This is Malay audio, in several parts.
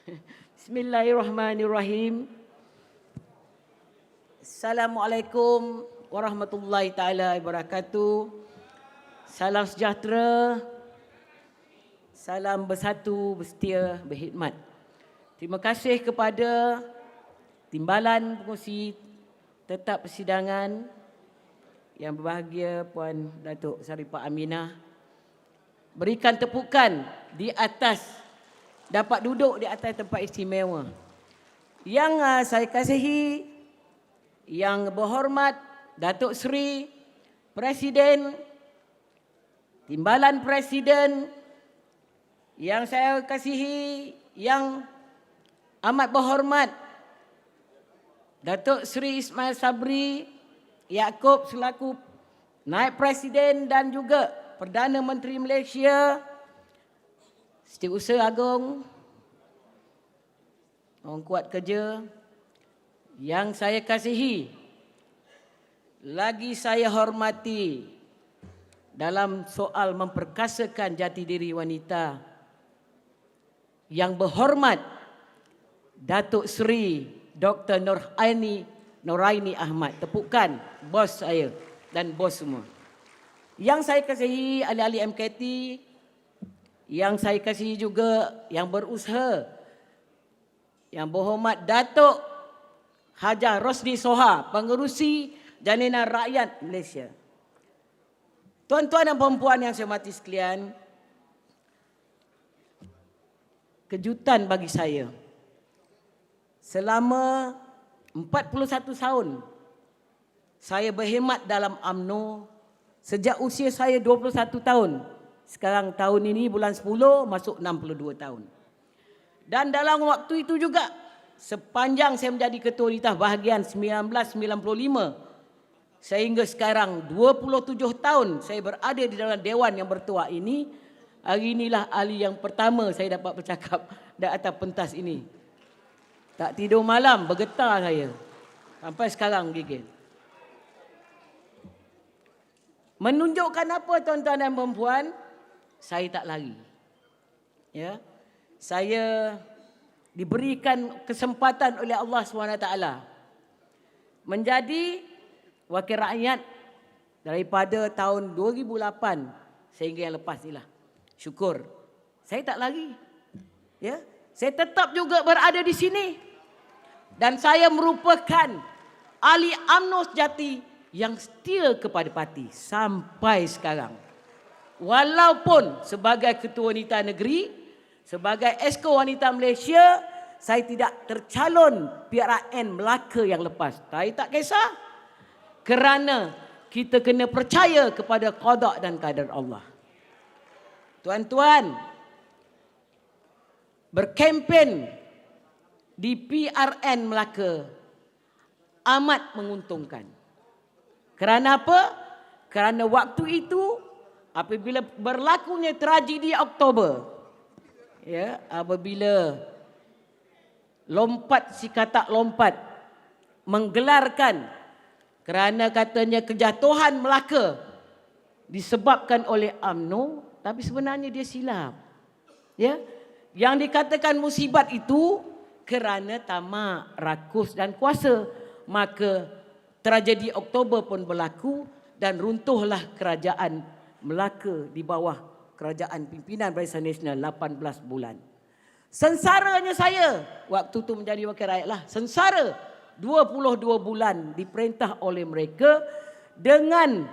Bismillahirrahmanirrahim. Assalamualaikum warahmatullahi taala wabarakatuh. Salam sejahtera. Salam bersatu, bersetia, berkhidmat. Terima kasih kepada Timbalan Pengerusi Tetap Persidangan yang berbahagia Puan Datuk Saripah Aminah. Berikan tepukan di atas, dapat duduk di atas tempat istimewa. Yang saya kasihi, yang berhormat Datuk Seri Presiden, Timbalan Presiden, yang saya kasihi, yang amat berhormat Datuk Seri Ismail Sabri Yaakob selaku Naib Presiden dan juga Perdana Menteri Malaysia, Setiausaha Agong, orang kuat kerja, yang saya kasihi, lagi saya hormati dalam soal memperkasakan jati diri wanita, yang berhormat Datuk Seri Dr. Nuraini Ahmad. Tepukan bos saya dan bos semua. Yang saya kasihi ahli-ahli MKT, yang saya kasihi juga yang berusaha, yang berhormat Datuk Hajah Rosdi Soha, Pengerusi Jaminan Rakyat Malaysia. Tuan-tuan dan puan-puan yang saya hormati sekalian, kejutan bagi saya. Selama 41 tahun saya berkhidmat dalam UMNO sejak usia saya 21 tahun. Sekarang tahun ini bulan 10 masuk 62 tahun. Dan dalam waktu itu juga sepanjang saya menjadi Ketua Unitah Bahagian 1995 sehingga sekarang 27 tahun saya berada di dalam Dewan yang bertuah ini. Hari inilah ahli yang pertama saya dapat bercakap di atas pentas ini. Tak tidur malam, bergetar saya. Sampai sekarang gigil. Menunjukkan apa tuan-tuan dan perempuan? Saya tak lari. Ya. Saya diberikan kesempatan oleh Allah SWT menjadi wakil rakyat daripada tahun 2008 sehingga yang lepas inilah. Syukur. Saya tak lari. Ya. Saya tetap juga berada di sini. Dan saya merupakan ahli UMNO sejati yang setia kepada parti sampai sekarang. Walaupun sebagai Ketua Wanita Negeri, sebagai Esko Wanita Malaysia, saya tidak tercalon PRN Melaka yang lepas. Saya tak kisah. Kerana kita kena percaya kepada qada dan qadar Allah. Tuan-tuan, berkempen di PRN Melaka amat menguntungkan. Kerana apa? Kerana waktu itu apabila berlakunya tragedi Oktober, ya, apabila lompat si katak lompat menggelarkan kerana katanya kejatuhan Melaka disebabkan oleh UMNO, tapi sebenarnya dia silap. Ya, yang dikatakan musibat itu kerana tamak, rakus dan kuasa. Maka tragedi Oktober pun berlaku dan runtuhlah kerajaan Melaka di bawah kerajaan pimpinan Barisan Nasional 18 bulan. Sengsaranya saya waktu itu menjadi wakil rakyat lah. Sengsara 22 bulan diperintah oleh mereka dengan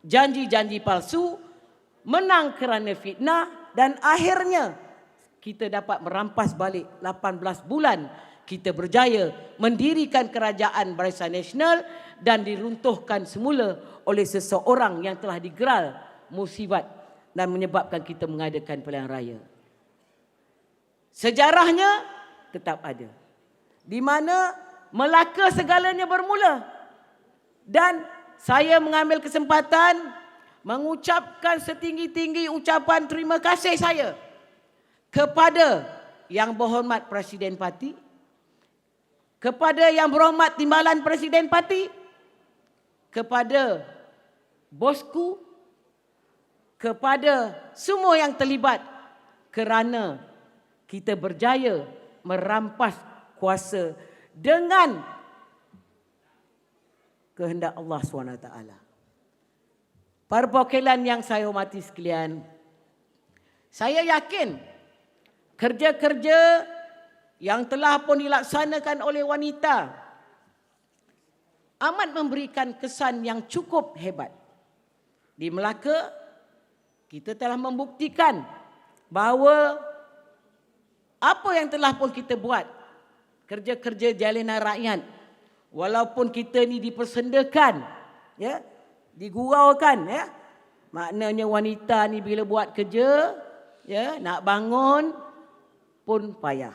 janji-janji palsu, menang kerana fitnah dan akhirnya kita dapat merampas balik 18 bulan. Kita berjaya mendirikan kerajaan Barisan Nasional dan diruntuhkan semula oleh seseorang yang telah digeral musibat dan menyebabkan kita mengadakan pilihan raya. Sejarahnya tetap ada. Di mana Melaka segalanya bermula. Dan saya mengambil kesempatan mengucapkan setinggi-tinggi ucapan terima kasih saya kepada Yang Berhormat Presiden Parti, kepada Yang Berhormat Timbalan Presiden Parti, kepada bosku, kepada semua yang terlibat kerana kita berjaya merampas kuasa dengan kehendak Allah SWT. Para perwakilan yang saya hormati sekalian, saya yakin kerja-kerja yang telah pun dilaksanakan oleh wanita amat memberikan kesan yang cukup hebat. Di Melaka, kita telah membuktikan bahawa apa yang telah pun kita buat, kerja-kerja jalinan rakyat, walaupun kita ni dipersendakan, ya, diguraukan, ya, maknanya wanita ni bila buat kerja, ya, nak bangun pun payah.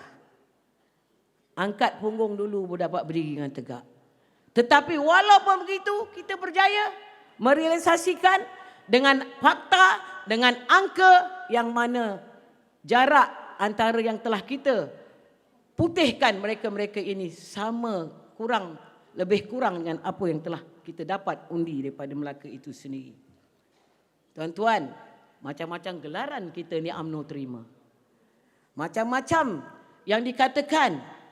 Angkat punggung dulu baru dapat berdiri dengan tegak. Tetapi walaupun begitu, kita berjaya merealisasikan dengan fakta, dengan angka yang mana jarak antara yang telah kita putihkan mereka-mereka ini sama kurang, lebih kurang dengan apa yang telah kita dapat undi daripada Melaka itu sendiri. Tuan-tuan, macam-macam gelaran kita ni UMNO terima. Macam-macam yang dikatakan.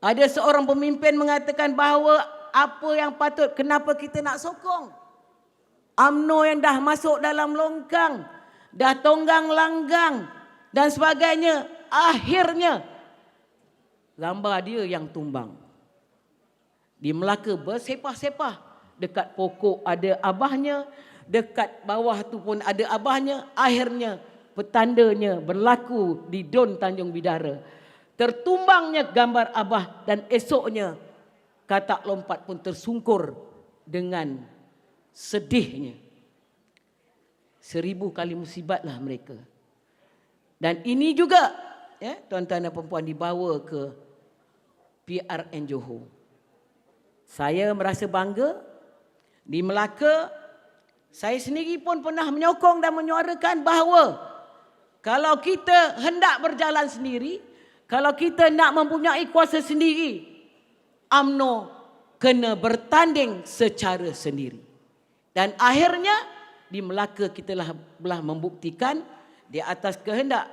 Ada seorang pemimpin mengatakan bahawa apa yang patut, kenapa kita nak sokong UMNO yang dah masuk dalam longkang, dah tonggang langgang dan sebagainya, akhirnya gambar dia yang tumbang. Di Melaka bersepah-sepah, dekat pokok ada abahnya, dekat bawah tu pun ada abahnya, akhirnya petandanya berlaku di Don Tanjung Bidara. Tertumbangnya gambar abah dan esoknya katak lompat pun tersungkur dengan sedihnya. 1000 kali musibatlah mereka. Dan ini juga, ya, tuan-tuan dan puan-puan, dibawa ke PRN Johor. Saya merasa bangga. Di Melaka, saya sendiri pun pernah menyokong dan menyuarakan bahawa kalau kita hendak berjalan sendiri, kalau kita nak mempunyai kuasa sendiri, UMNO kena bertanding secara sendiri. Dan akhirnya di Melaka kita telah membuktikan di atas kehendak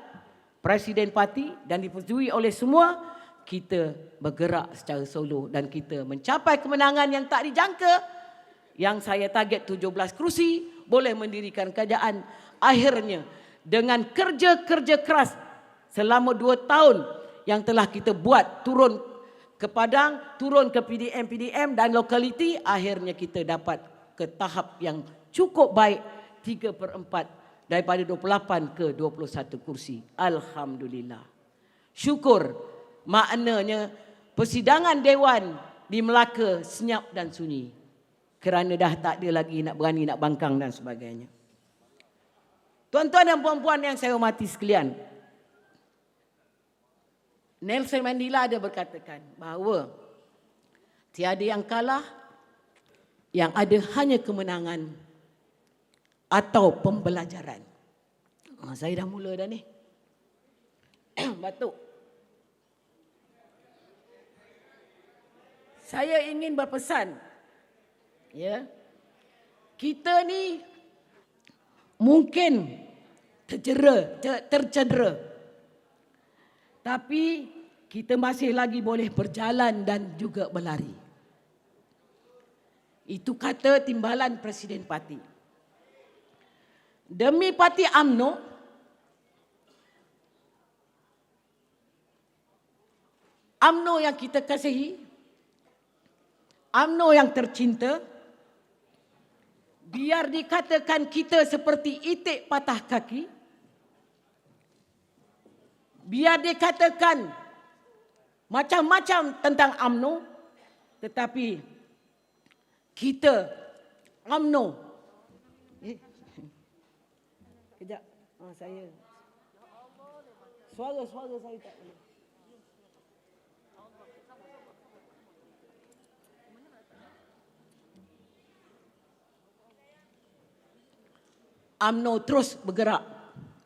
Presiden Parti dan dipersetujui oleh semua, kita bergerak secara solo dan kita mencapai kemenangan yang tak dijangka. Yang saya target 17 kerusi, boleh mendirikan kerajaan. Akhirnya dengan kerja-kerja keras selama 2 tahun yang telah kita buat, turun ke Padang, turun ke PDM dan lokaliti, akhirnya kita dapat ke tahap yang cukup baik, 3/4 daripada 28 ke 21 kursi. Alhamdulillah. Syukur, maknanya persidangan Dewan di Melaka senyap dan sunyi. Kerana dah tak ada lagi nak berani nak bangkang dan sebagainya. Tuan-tuan dan puan-puan yang saya hormati sekalian, Nelson Mandela ada berkatakan bahawa tiada yang kalah, yang ada hanya kemenangan atau pembelajaran. Saya dah mula dah ni. Batuk. Saya ingin berpesan, ya, kita ni mungkin tercedera, tapi kita masih lagi boleh berjalan dan juga berlari. Itu kata timbalan Presiden Parti. Demi Parti UMNO, UMNO yang kita kasihi, UMNO yang tercinta, biar dikatakan kita seperti itik patah kaki, biar dikatakan macam-macam tentang UMNO, tetapi kita UMNO. Kejap, saya suara saya tak boleh. UMNO terus bergerak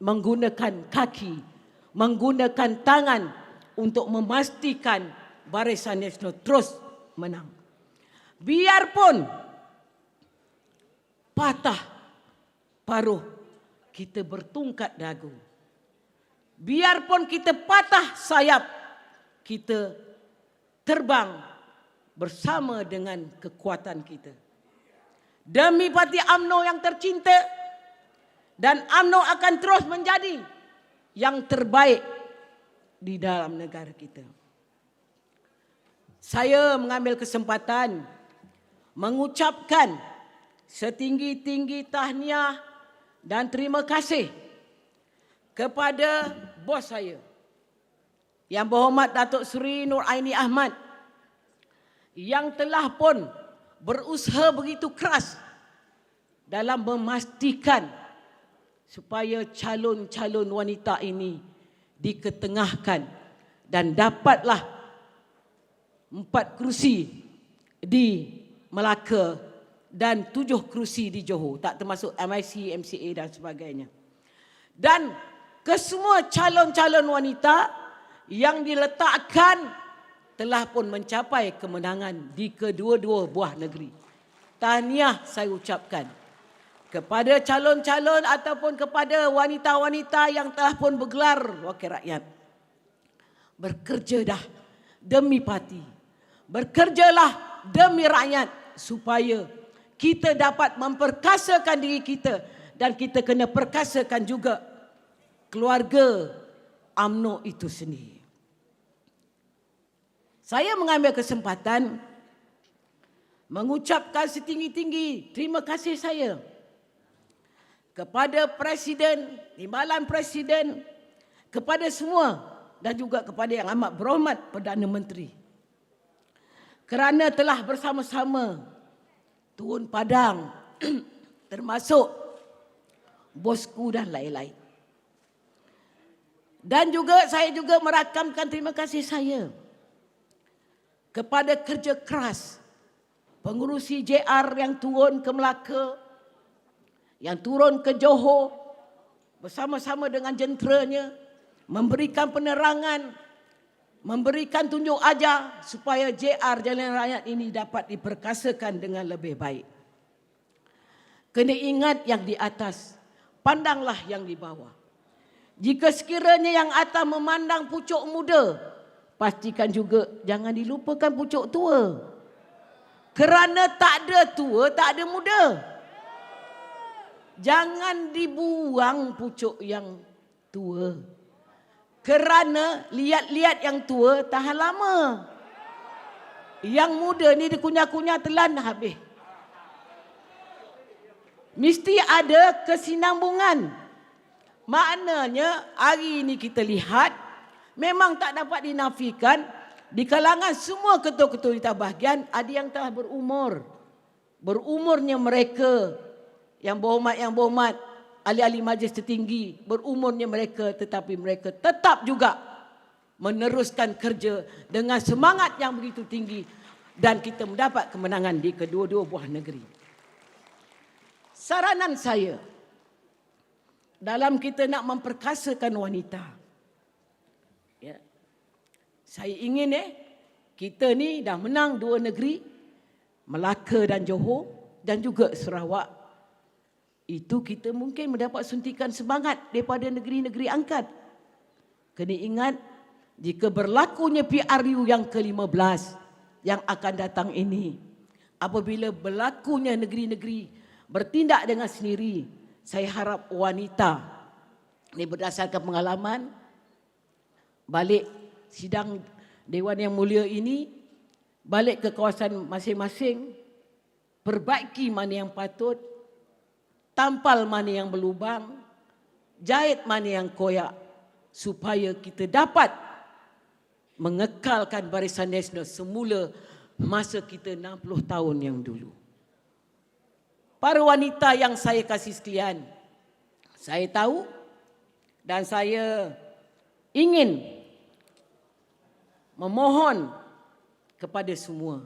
menggunakan kaki, menggunakan tangan untuk memastikan Barisan Nasional terus menang. Biarpun patah paruh, kita bertungkat dagu. Biarpun kita patah sayap, kita terbang bersama dengan kekuatan kita. Demi Parti UMNO yang tercinta, dan UMNO akan terus menjadi yang terbaik di dalam negara kita. Saya mengambil kesempatan mengucapkan setinggi-tinggi tahniah dan terima kasih kepada bos saya, Yang Berhormat Datuk Seri Nur Aini Ahmad, yang telah pun berusaha begitu keras dalam memastikan supaya calon-calon wanita ini diketengahkan dan dapatlah 4 kerusi di Melaka dan 7 kerusi di Johor, tak termasuk MIC, MCA dan sebagainya. Dan kesemua calon-calon wanita yang diletakkan telah pun mencapai kemenangan di kedua-dua buah negeri. Tahniah saya ucapkan kepada calon-calon ataupun kepada wanita-wanita yang telah pun bergelar wakil rakyat. Bekerja dah demi parti. Bekerjalah demi rakyat supaya kita dapat memperkasakan diri kita, dan kita kena perkasakan juga keluarga UMNO itu sendiri. Saya mengambil kesempatan mengucapkan setinggi-tinggi terima kasih saya kepada Presiden, Timbalan Presiden, kepada semua dan juga kepada Yang Amat Berhormat Perdana Menteri kerana telah bersama-sama turun padang termasuk bosku dan lain-lain. Dan juga saya juga merakamkan terima kasih saya kepada kerja keras pengurusi JR yang turun ke Melaka, yang turun ke Johor bersama-sama dengan jenteranya, memberikan penerangan, memberikan tunjuk ajar supaya JR Jalan Rakyat ini dapat diperkasakan dengan lebih baik. Kena ingat yang di atas, pandanglah yang di bawah. Jika sekiranya yang atas memandang pucuk muda, pastikan juga jangan dilupakan pucuk tua. Kerana tak ada tua, tak ada muda. Jangan dibuang pucuk yang tua. Kerana lihat-lihat yang tua tahan lama. Yang muda ni dikunyah-kunyah telan habis. Mesti ada kesinambungan. Maknanya hari ini kita lihat memang tak dapat dinafikan di kalangan semua ketua-ketua Wanita Bahagian ada yang telah berumur. Berumurnya mereka yang berhormat ahli-ahli majlis tertinggi, berumurnya mereka, tetapi mereka tetap juga meneruskan kerja dengan semangat yang begitu tinggi dan kita mendapat kemenangan di kedua-dua buah negeri. Saranan saya dalam kita nak memperkasakan wanita, ya, saya ingin kita ni dah menang 2 negeri, Melaka dan Johor dan juga Sarawak. Itu kita mungkin mendapat suntikan semangat daripada negeri-negeri angkat. Kena ingat, jika berlakunya PRU yang ke-15 yang akan datang ini, apabila berlakunya negeri-negeri bertindak dengan sendiri, saya harap wanita, ini berdasarkan pengalaman, balik sidang Dewan Yang Mulia ini, balik ke kawasan masing-masing, perbaiki mana yang patut, tampal mana yang berlubang, jahit mana yang koyak, supaya kita dapat mengekalkan Barisan Nasional semula masa kita 60 tahun yang dulu. Para wanita yang saya kasih sekalian, saya tahu dan saya ingin memohon kepada semua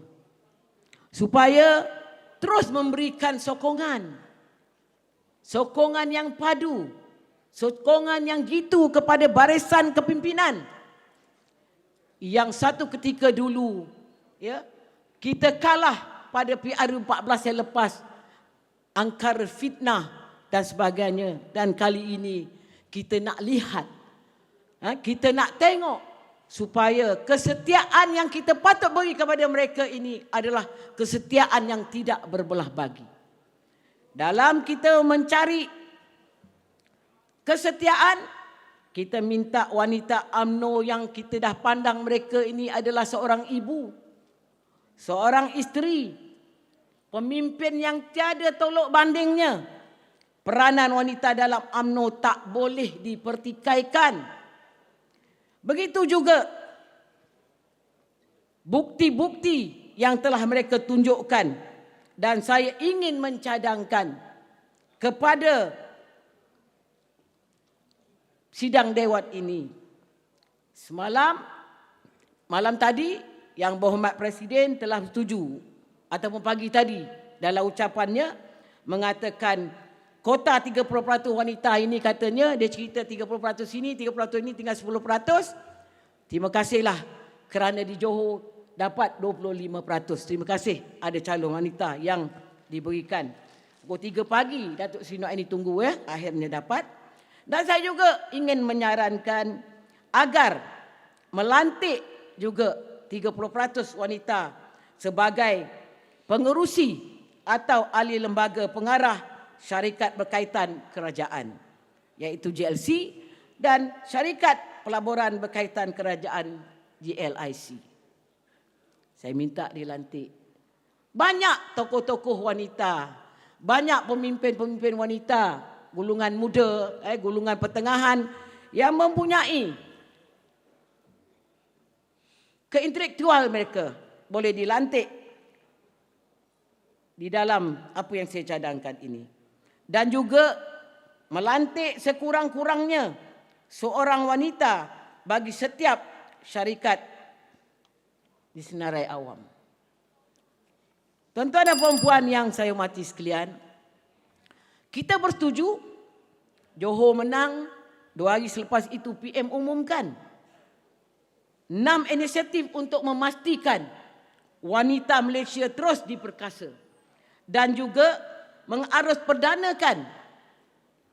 supaya terus memberikan sokongan yang padu, sokongan yang jitu kepada barisan kepimpinan yang satu ketika dulu, ya, kita kalah pada PRU 14 yang lepas, angkar fitnah dan sebagainya, dan kali ini kita nak lihat Kita nak tengok supaya kesetiaan yang kita patut beri kepada mereka ini adalah kesetiaan yang tidak berbelah bagi. Dalam kita mencari kesetiaan, kita minta wanita UMNO yang kita dah pandang mereka ini adalah seorang ibu, seorang isteri, pemimpin yang tiada tolok bandingnya. Peranan wanita dalam UMNO tak boleh dipertikaikan. Begitu juga bukti-bukti yang telah mereka tunjukkan. Dan saya ingin mencadangkan kepada sidang dewan ini. Malam tadi yang berhormat Presiden telah setuju ataupun pagi tadi dalam ucapannya mengatakan kota 30% wanita ini, katanya dia cerita 30% sini, 30% ini, tinggal 10%. Terima kasihlah kerana di Johor dapat 25%. Terima kasih ada calon wanita yang diberikan. Pukul 3 pagi Datuk Seri Nur Aini tunggu akhirnya dapat. Dan saya juga ingin menyarankan agar melantik juga 30% wanita sebagai pengerusi atau ahli lembaga pengarah syarikat berkaitan kerajaan, iaitu GLC, dan syarikat pelaburan berkaitan kerajaan GLIC. Saya minta dilantik. Banyak tokoh-tokoh wanita, banyak pemimpin-pemimpin wanita, golongan muda, golongan pertengahan yang mempunyai keintelektual mereka boleh dilantik di dalam apa yang saya cadangkan ini. Dan juga melantik sekurang-kurangnya seorang wanita bagi setiap syarikat di senarai awam. Tuan-tuan dan puan-puan yang saya hormati sekalian, kita bersetuju Johor menang. 2 hari selepas itu PM umumkan 6 inisiatif untuk memastikan wanita Malaysia terus diperkasa, dan juga mengarus perdanakan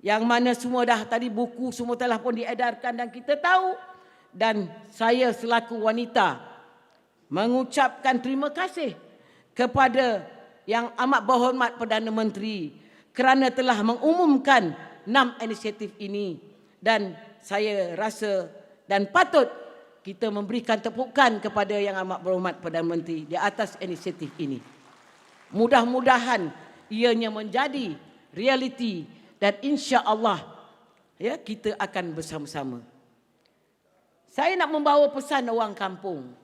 yang mana semua dah tadi buku semua telah pun diedarkan dan kita tahu. Dan saya selaku wanita mengucapkan terima kasih kepada Yang Amat Berhormat Perdana Menteri kerana telah mengumumkan 6 inisiatif ini. Dan saya rasa dan patut kita memberikan tepukan kepada Yang Amat Berhormat Perdana Menteri di atas inisiatif ini. Mudah-mudahan ianya menjadi realiti dan insya-Allah kita akan bersama-sama. Saya nak membawa pesan orang kampung.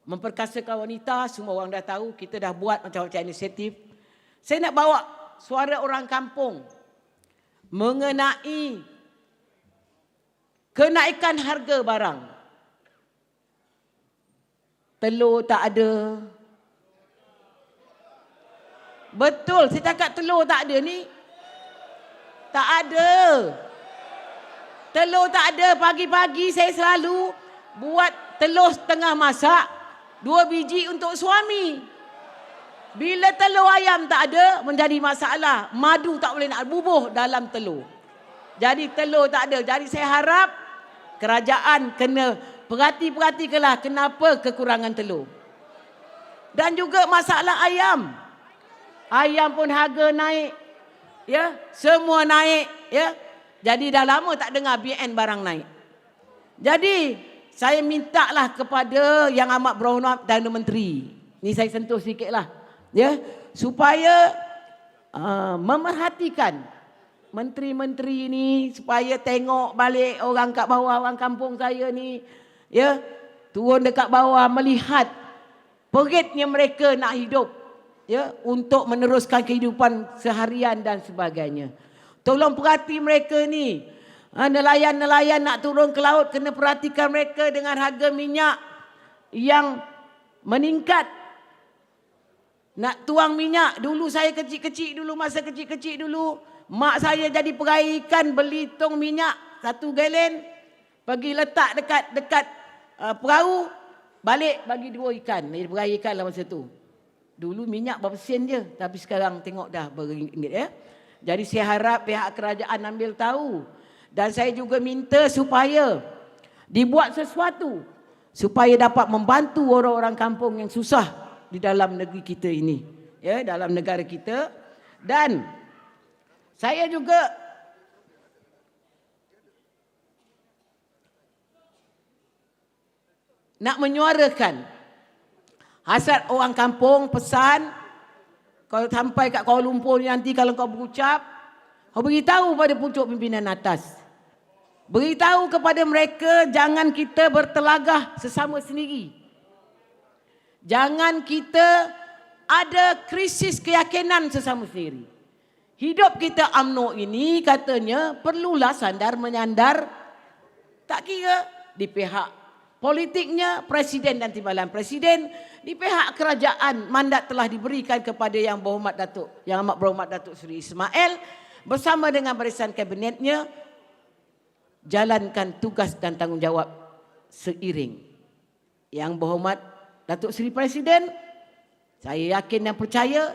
Memperkasakan wanita, semua orang dah tahu, kita dah buat macam-macam inisiatif. Saya nak bawa suara orang kampung mengenai kenaikan harga barang. Telur tak ada. Betul, saya cakap telur tak ada ni. Tak ada. Telur tak ada. Pagi-pagi saya selalu buat telur setengah masak. 2 biji untuk suami. Bila telur ayam tak ada, menjadi masalah. Madu tak boleh nak bubuh dalam telur. Jadi telur tak ada. Jadi saya harap kerajaan kena perhati-perhatikanlah kenapa kekurangan telur. Dan juga masalah ayam. Ayam pun harga naik. Semua naik. Jadi dah lama tak dengar BN barang naik. Jadi saya mintalah kepada Yang Amat Berhormat Perdana Menteri. Ni saya sentuh sikitlah. Supaya memerhatikan menteri-menteri ni supaya tengok balik orang kat bawah, orang kampung saya ni, turun dekat bawah melihat peritnya mereka nak hidup, untuk meneruskan kehidupan seharian dan sebagainya. Tolong perhati mereka ni. Nelayan-nelayan nak turun ke laut, kena perhatikan mereka dengan harga minyak yang meningkat. Nak tuang minyak, dulu saya kecil-kecil dulu, masa kecil-kecil dulu, mak saya jadi pegawai ikan, beli tong minyak 1 galen, pergi letak dekat perahu, balik bagi 2 ikan. Jadi pegawai ikan lah masa tu. Dulu minyak berapa sen je, tapi sekarang tengok dah beringgit. Jadi saya harap pihak kerajaan ambil tahu. Dan saya juga minta supaya dibuat sesuatu supaya dapat membantu orang-orang kampung yang susah di dalam negeri kita ini, ya, dalam negara kita. Dan saya juga nak menyuarakan hasrat orang kampung, pesan kalau sampai kat Kuala Lumpur ni nanti kalau kau berucap, kau beritahu pada pucuk pimpinan atas. Beritahu kepada mereka jangan kita bertelagah sesama sendiri. Jangan kita ada krisis keyakinan sesama sendiri. Hidup kita UMNO ini katanya perlulah sandar menyandar, tak kira di pihak politiknya, presiden dan timbalan presiden, di pihak kerajaan mandat telah diberikan kepada Yang Berhormat Datuk, Yang Amat Berhormat Datuk Seri Ismail bersama dengan barisan kabinetnya jalankan tugas dan tanggungjawab seiring. Yang Berhormat Datuk Seri Presiden, saya yakin dan percaya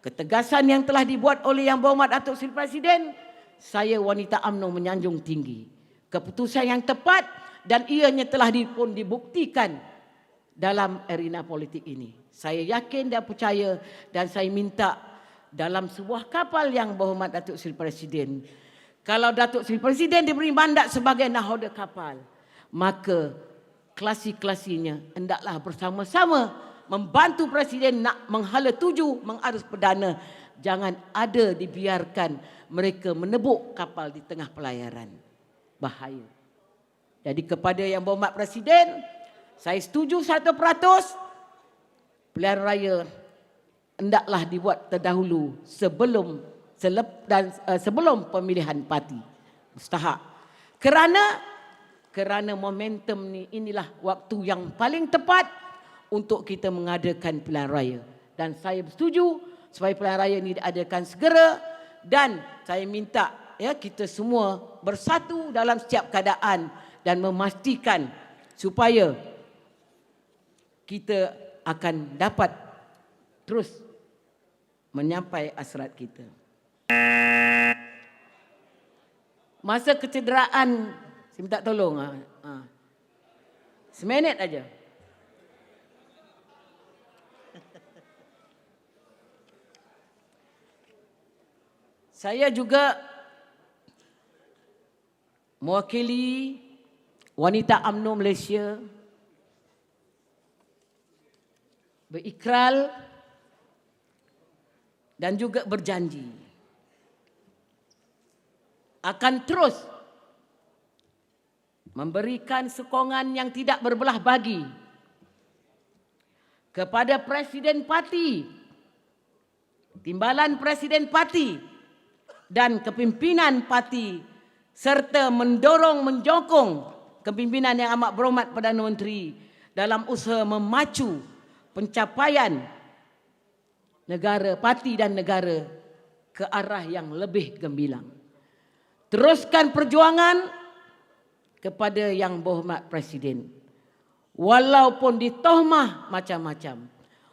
ketegasan yang telah dibuat oleh Yang Berhormat Datuk Seri Presiden, saya wanita UMNO menyanjung tinggi. Keputusan yang tepat dan ianya telah pun dibuktikan dalam arena politik ini. Saya yakin dan percaya dan saya minta dalam sebuah kapal Yang Berhormat Datuk Seri Presiden, kalau Datuk Seri Presiden diberi mandat sebagai nahoda kapal, maka klasi-klasinya hendaklah bersama-sama membantu Presiden nak menghala tuju, mengarus perdana. Jangan ada dibiarkan mereka menebuk kapal di tengah pelayaran. Bahaya. Jadi kepada Yang Berhormat Presiden, saya setuju 100% pilihan raya hendaklah dibuat terdahulu sebelum pemilihan parti. Mustahak. Kerana momentum ni, inilah waktu yang paling tepat untuk kita mengadakan pilihan raya. Dan saya bersetuju supaya pilihan raya ini diadakan segera, dan saya minta ya kita semua bersatu dalam setiap keadaan dan memastikan supaya kita akan dapat terus menyampai hasrat kita. Masa kecederaan, saya minta tolong. Seminit aja. Saya juga mewakili wanita UMNO Malaysia berikrar dan juga berjanji akan terus memberikan sokongan yang tidak berbelah bagi kepada Presiden Parti, Timbalan Presiden Parti dan kepimpinan parti, serta mendorong menjokong kepimpinan Yang Amat Berhormat Perdana Menteri dalam usaha memacu pencapaian negara, parti dan negara ke arah yang lebih gemilang. Teruskan perjuangan kepada Yang Berhormat Presiden. Walaupun ditohmah macam-macam,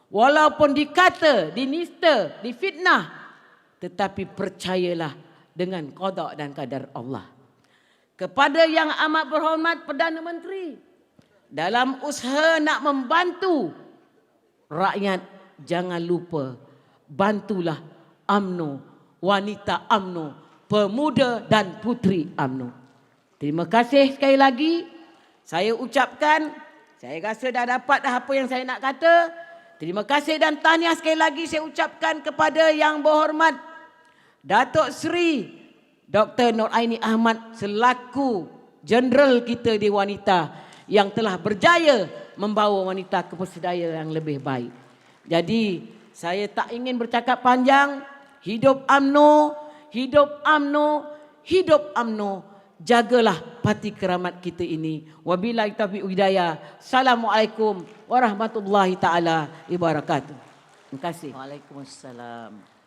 walaupun dikata, dinista, difitnah, tetapi percayalah dengan qada dan qadar Allah. Kepada Yang Amat Berhormat Perdana Menteri, dalam usaha nak membantu rakyat, jangan lupa bantulah UMNO, wanita UMNO, pemuda dan puteri UMNO. Terima kasih sekali lagi. Saya ucapkan, saya rasa dah dapat dah apa yang saya nak kata. Terima kasih dan tahniah sekali lagi saya ucapkan kepada Yang Berhormat Datuk Seri Dr. Nur Aini Ahmad selaku Jeneral kita di wanita yang telah berjaya membawa wanita ke persediaan yang lebih baik. Jadi saya tak ingin bercakap panjang. Hidup UMNO, hidup UMNO, hidup UMNO. Jagalah parti keramat kita ini. Wabillahi taufiq hidayah. Assalamualaikum warahmatullahi taala wabarakatuh. Terima kasih. Waalaikumsalam.